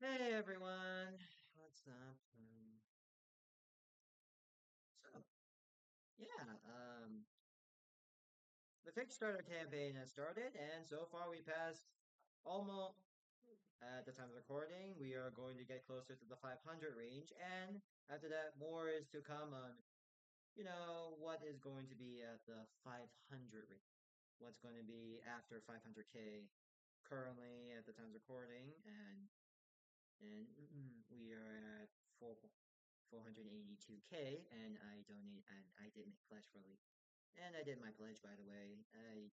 Hey everyone, what's up? So yeah, the Kickstarter campaign has started, and so far we passed almost at the time of recording. We are going to get closer to the 500 range, and after that, more is to come on. What is going to be at the 500 range? What's going to be after 500K? Currently, at the time of recording, and we are at 482K, and I did make pledge for League. And I did my pledge, by the way. I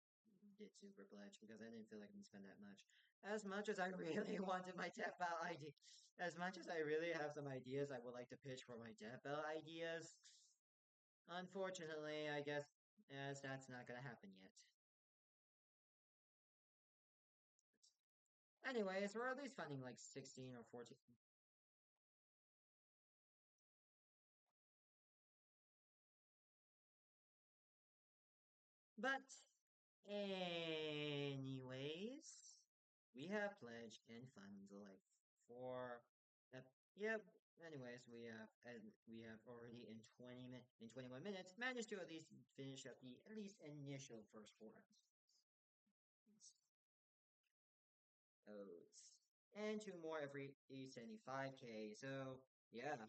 did super pledge because I didn't feel like I can spend that much. As much as I really wanted my death belt ID, as much as I really have some ideas I would like to pitch for my death belt ideas, unfortunately, I guess as that's not gonna happen yet. Anyways, we're at least funding like 16 or 14. But anyways, we have pledged and funds like for yep. Anyways, we have already in 21 minutes managed to at least finish up the at least initial first four episodes. And two more every 75K. So yeah.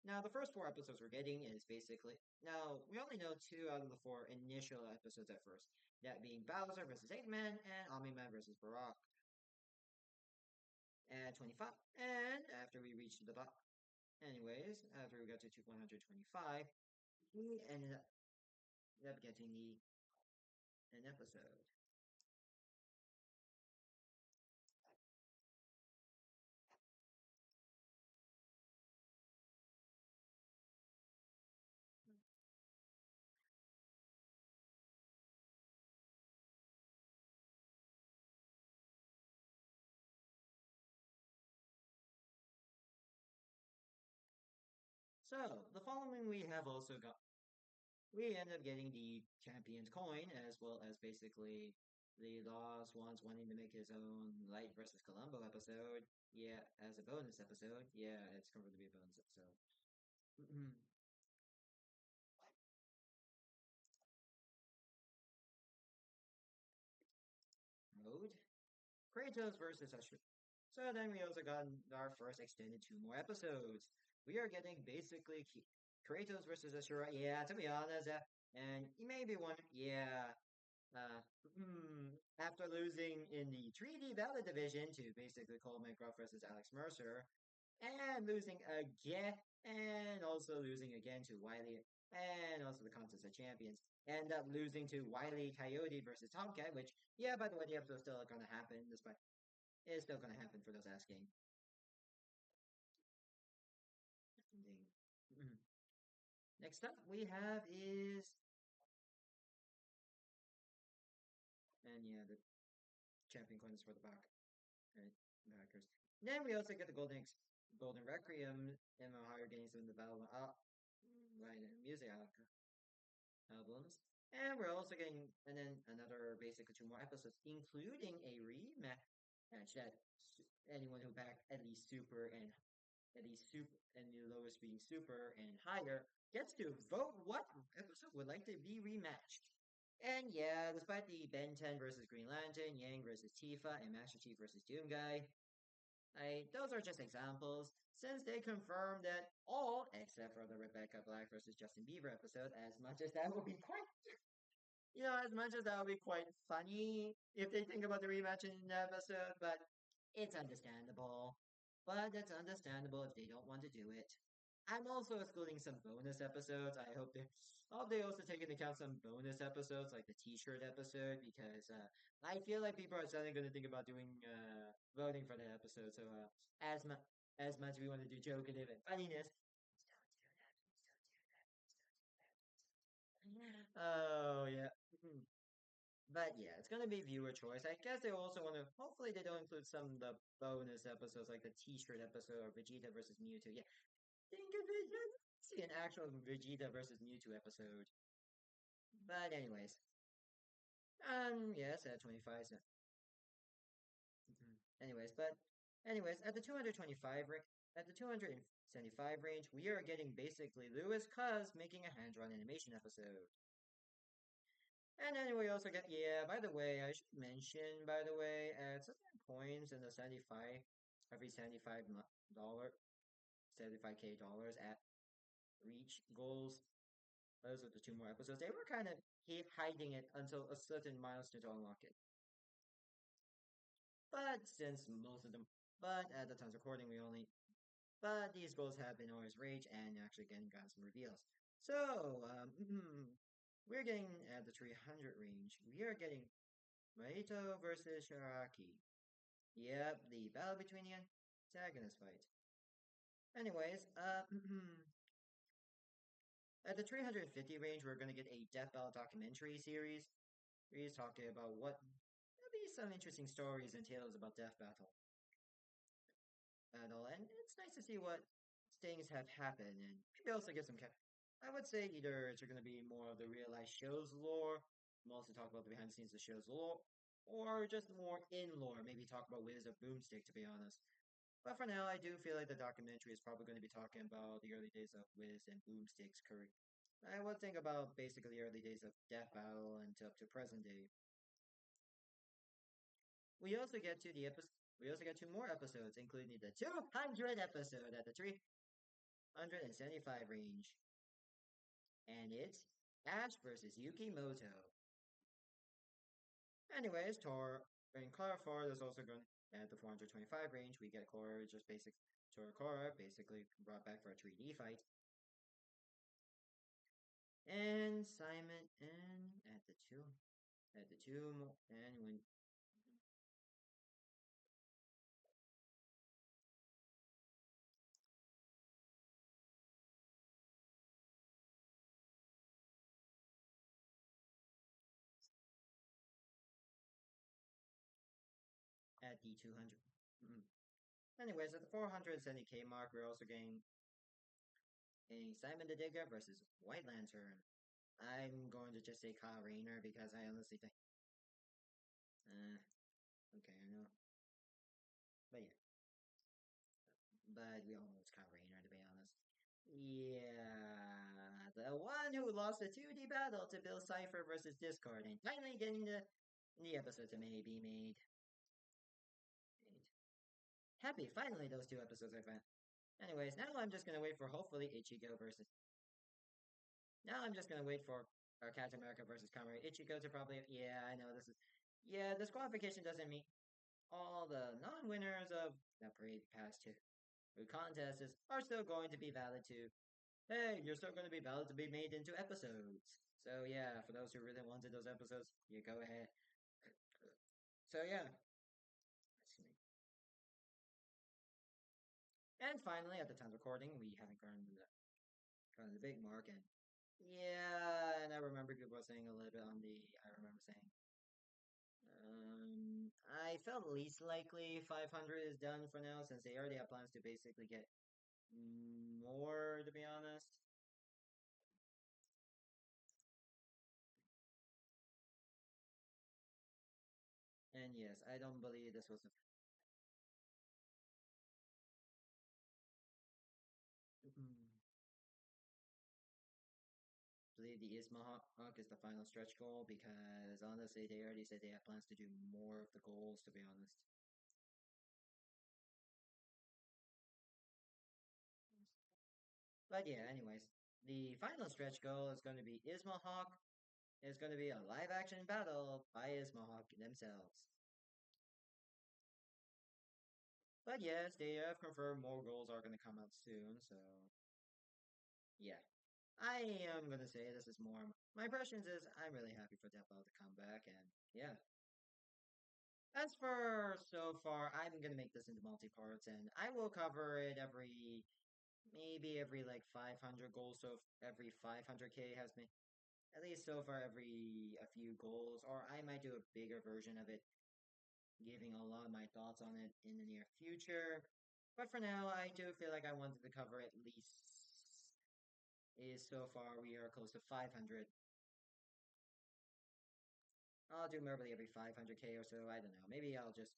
Now, the first four episodes we're getting is basically now we only know two out of the four initial episodes at first, that being Bowser versus Eggman and Omni-Man versus Barack at 25. And after we reached the top, anyways, after we got to 125, we ended up getting an episode. So the following we ended up getting the Champion's Coin as well as basically the Lost Ones wanting to make his own Light versus Columbo episode. Yeah, as a bonus episode. Yeah, it's confirmed to be a bonus episode. Mode Kratos versus Ashura. So then we also got our first extended two more episodes. We are getting basically Kratos versus Ashura. Yeah, to be honest, and you may be wondering, yeah, after losing in the 3D Battle Division to basically Cole McGruff versus Alex Mercer, and losing again, and also losing again to Wiley, and also the Contest of Champions, end up losing to Wiley Coyote versus Tomcat, which, yeah, by the way, the episode's still going to happen, despite it's still going to happen for those asking. Mhm. Next up, we have is, and yeah, the champion coins for the back. Right, backers. Then we also get the Golden Requiem and Ohio getting some of the Battle up, right, music albums. And we're also getting, and then another basically two more episodes, including a rematch that anyone who backed at least super and the lowest being super and higher gets to vote what episode would like to be rematched. And yeah, despite the Ben 10 versus Green Lantern, Yang versus Tifa, and Master Chief versus Doomguy, those are just examples, since they confirmed that all, except for the Rebecca Black versus Justin Bieber episode, as much as that would be quite, as much as that would be quite funny if they think about the rematch in the episode, but it's understandable. But it's understandable if they don't want to do it. I'm also excluding some bonus episodes. I hope they also take into account some bonus episodes like the T-shirt episode because I feel like people are suddenly going to think about doing voting for the episode. So as much as much we want to do joking and funniness, please don't do that. Please don't do that. Oh yeah. But yeah, it's gonna be viewer choice. I guess they also want to. Hopefully, they don't include some of the bonus episodes, like the T-shirt episode or Vegeta versus Mewtwo. Yeah, think of it. See an actual Vegeta versus Mewtwo episode. But anyways, yes, at 25 cents. Anyways, but Anyways, at the 225 at the 275 range, we are getting basically Lewis Cuz making a hand-drawn animation episode. And then we also get, yeah, by the way, I should mention, by the way, at certain points in the 75, every $75, 75K dollars at reach goals, those are the two more episodes. They were kind of hiding it until a certain milestone to unlock it. But since most of them, but at the time of recording, we only, but these goals have been always reached and actually getting got some reveals. So, we're getting at the 300 range. We are getting Maito versus Shiraki. Yep, the battle between the antagonist fight. Anyways, at the 350 range, we're going to get a Death Battle documentary series. He's talking about what there'll be some interesting stories and tales about Death Battle, and it's nice to see what things have happened, and maybe also get some. I would say either it's going to be more of the real life show's lore, mostly talk about the behind the scenes of the show's lore, or just more in lore, maybe talk about Wiz of Boomstick, to be honest. But for now, I do feel like the documentary is probably going to be talking about the early days of Wiz and Boomstick's career. I would think about basically the early days of Death Battle and up to present day. We also get to the episode. We also get two more episodes, including the 200 episode at the 375 range, and it's Ash versus Yukimoto. Anyways, Tor and Clara is also going at the 425 range. We get Cora just basic Tora basically brought back for a 3D fight. And Simon and at the two and when at the 200. Anyways, at the 470K mark, we're also getting Simon the Digger versus White Lantern. I'm going to just say Kyle Rayner because I honestly think, uh, okay, I know, but yeah, but we all know it's Kyle Rayner to be honest. Yeah, the one who lost the 2D battle to Bill Cipher versus Discord and finally getting the episode to maybe made. Happy, finally those two episodes are found. Anyways, now I'm just gonna wait for hopefully Ichigo versus. Now I'm just gonna wait for our Captain America versus Kamari Ichigo to probably. Yeah, I know this is. Yeah, this qualification doesn't mean all the non-winners of the parade past two contests are still going to be valid too. Hey, you're still going to be valid to be made into episodes. So yeah, for those who really wanted those episodes, you go ahead. So yeah, and finally, at the time of recording, we haven't gotten the big mark, and yeah, and I remember people saying a little bit on the. I remember saying, I felt least likely 500 is done for now since they already have plans to basically get more. To be honest, and yes, I don't believe this was the. Believe the Ismahawk is the final stretch goal because honestly, they already said they have plans to do more of the goals. To be honest, but yeah. Anyways, the final stretch goal is going to be Ismahawk. It's going to be a live action battle by Ismahawk themselves. But yes, they have confirmed more goals are going to come out soon. So yeah, I am going to say this is more. My impressions is I'm really happy for Death Battle to come back, and yeah. As for so far, I'm gonna make this into multi parts, and I will cover it every maybe every like 500 goals. So if every 500K has been at least so far every a few goals, or I might do a bigger version of it, giving a lot of my thoughts on it in the near future. But for now, I do feel like I wanted to cover at least is so far we are close to 500. I'll do maybe every 500K or so. I don't know. Maybe I'll just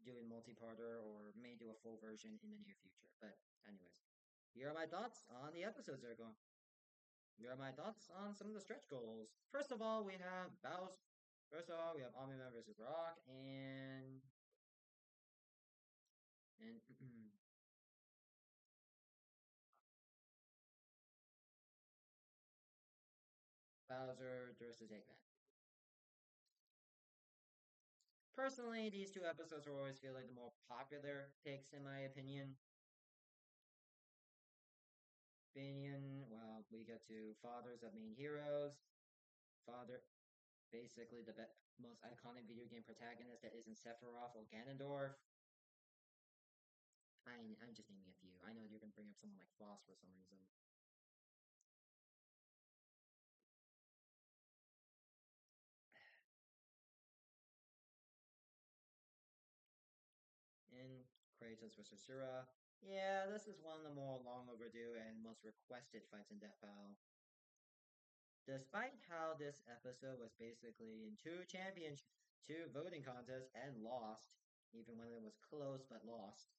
doing multi-parter or may do a full version in the near future. But anyways, here are my thoughts on the episodes that are going. Here are my thoughts on some of the stretch goals. First of all, we have Bowser. First of all, we have Omni-Man versus Brock and Bowser versus Eggman. Personally, these two episodes will always feel like the more popular picks in my opinion. Well, we get to fathers of main heroes. Father, basically the most iconic video game protagonist that isn't Sephiroth or Ganondorf. I'm just naming a few. I know you're gonna bring up someone like Foss for some reason. In Kratos vs. Shura. Yeah, this is one of the more long overdue and most requested fights in Death Battle. Despite how this episode was basically in two voting contests and lost, even when it was close but lost.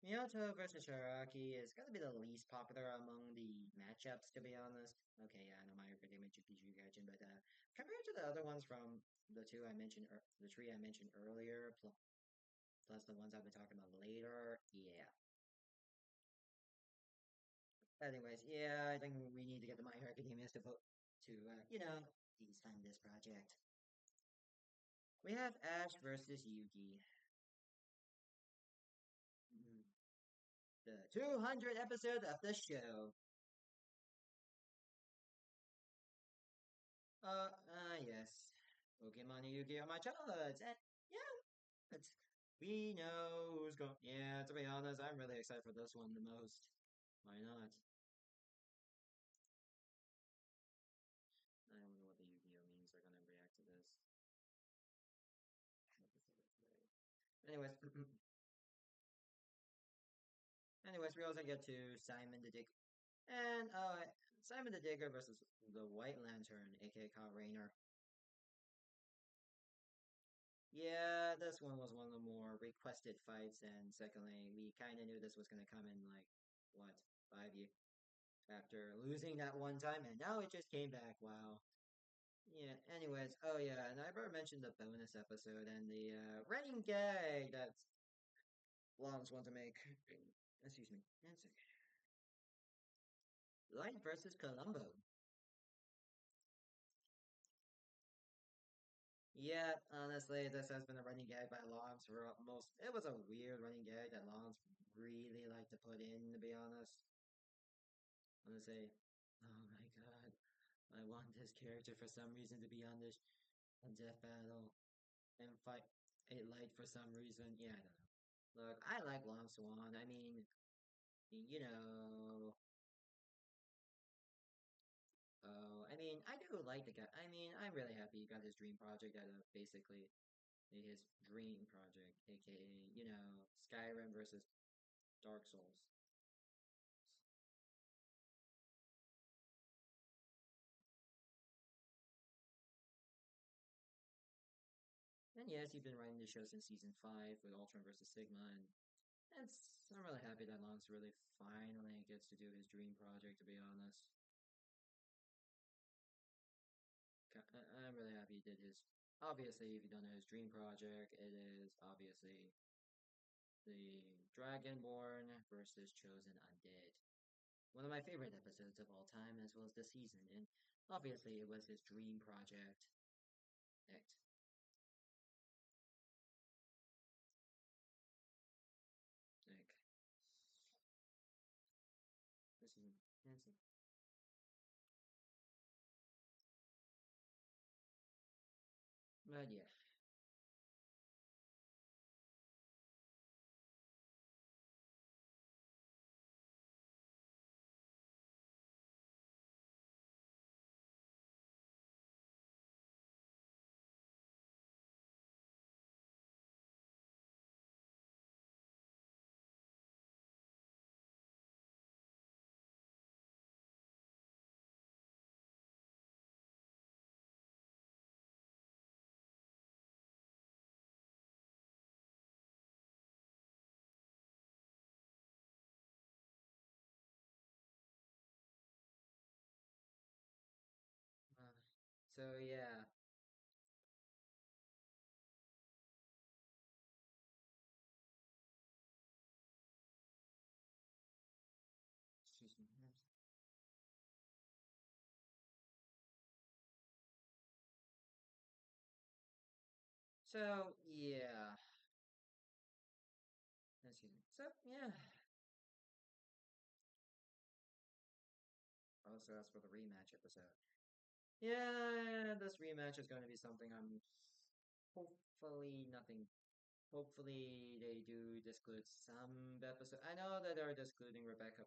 Miyato versus Shiraki is going to be the least popular among the matchups, to be honest. Okay, yeah, I know my already mentioned PG Gaijin, but compared to the other ones from the three I mentioned earlier, plus the ones I'll be talking about later, yeah. Anyways, yeah, I think we need to get the My Hero Academia to vote to, please fund this project. We have Ash versus Yugi. Mm, The 200 episode of the show. Yes. Pokemon and Yu-Gi are my childhoods. And yeah, it's, we know who's going. Yeah, to be honest, I'm really excited for this one the most. Why not? I don't know what the Yu-Gi-Oh means. They're gonna react to this. Anyways, we also get to Simon the Dig and Simon the Digger versus the White Lantern, aka Kyle Rayner. Yeah, this one was one of the more requested fights, and secondly, we kind of knew this was going to come in like, what, 5 years after losing that one time, and now it just came back. Wow. Yeah, anyways, oh yeah, and I better mention the bonus episode and the running gag that Longs want to make. Excuse me. Light versus Columbo. Yeah, honestly, this has been a running gag by Lawrence for most. It was a weird running gag that Lawrence really liked to put in, to be honest. I'm gonna say, oh my god, I want this character for some reason to be on this Death Battle and fight a light for some reason. Yeah, I don't know. Look, I like Long Swan. I mean, you know, I mean, I do like the guy. I mean, I'm really happy he got his dream project out of basically his dream project, aka, Skyrim versus Dark Souls. And yes, he's been writing the show since season 5 with Ultron versus Sigma, and I'm really happy that Lance really finally gets to do his dream project, to be honest. I'm really happy he did his. Obviously, if you don't know his dream project, it is obviously the Dragonborn versus Chosen Undead. One of my favorite episodes of all time, as well as the season, and obviously it was his dream project. Act. Like, this is fancy. But yeah, So yeah. Excuse me. So yeah. Excuse me. So yeah. Also, as for the rematch episode, yeah, this rematch is going to be something I'm hopefully nothing. Hopefully they do disclude some episode. I know that they're discluding Rebecca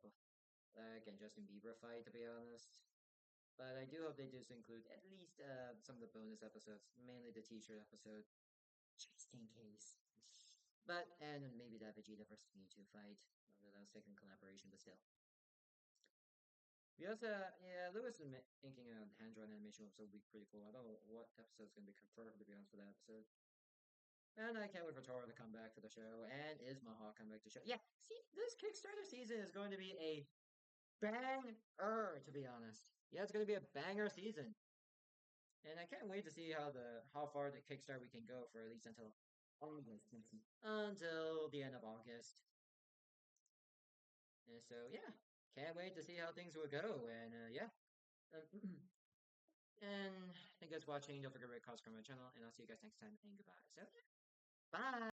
Black and Justin Bieber fight, to be honest. But I do hope they do include at least some of the bonus episodes, mainly the T-shirt episode, just in case. But and maybe that Vegeta versus Mewtwo fight, although that was second collaboration, but still. We also, yeah, Lewis is inking a hand-drawn animation episode will be pretty cool. I don't know what episode is going to be confirmed, to be honest, for that episode. And I can't wait for Toro to come back for the show, and is Mahawk come back to show. Yeah, see, this Kickstarter season is going to be a banger, to be honest. Yeah, it's going to be a banger season. And I can't wait to see how far the Kickstarter we can go for at least until August. Until the end of August. And so yeah, can't wait to see how things will go. And yeah. And thank you guys for watching. Don't forget to rate, comment, subscribe my channel, and I'll see you guys next time. And goodbye. So, bye.